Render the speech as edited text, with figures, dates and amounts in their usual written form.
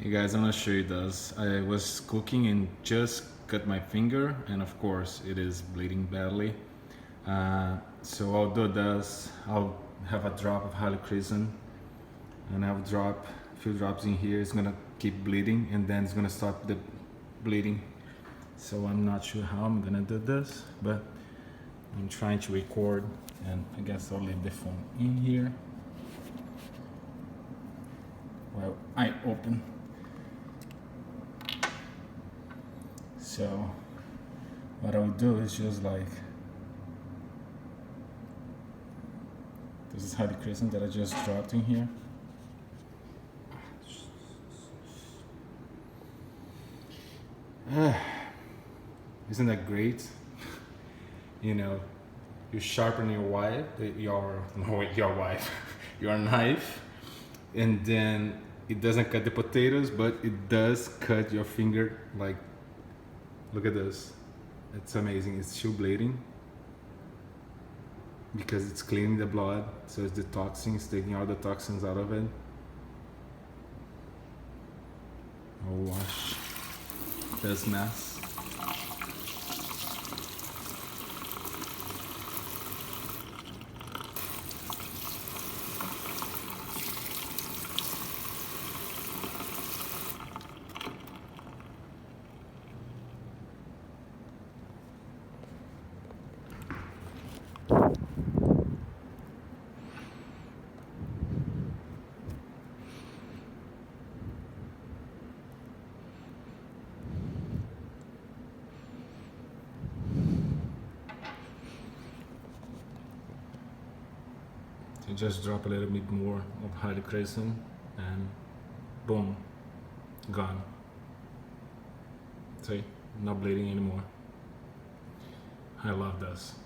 Hey guys, I'm gonna show you this. I was cooking and just cut my finger, and of course it is bleeding badly. So I'll do this. I'll have a drop of Helichrysum, and I'll drop a few drops in here. It's gonna keep bleeding, and then it's gonna stop the bleeding. So I'm not sure how I'm gonna do this, but I'm trying to record, and I guess I'll leave the phone in here while I open. So what I'll do is just like, this is Helichrysum that I just dropped in here. Isn't that great? You know, you sharpen your your knife, and then it doesn't cut the potatoes, but it does cut your finger. Like, look at this. It's amazing. It's still bleeding because it's cleaning the blood, so it's detoxing, it's taking all the toxins out of it. I'll wash this mess. So just drop a little bit more of Helichrysum and boom, gone. See, not bleeding anymore. I love this.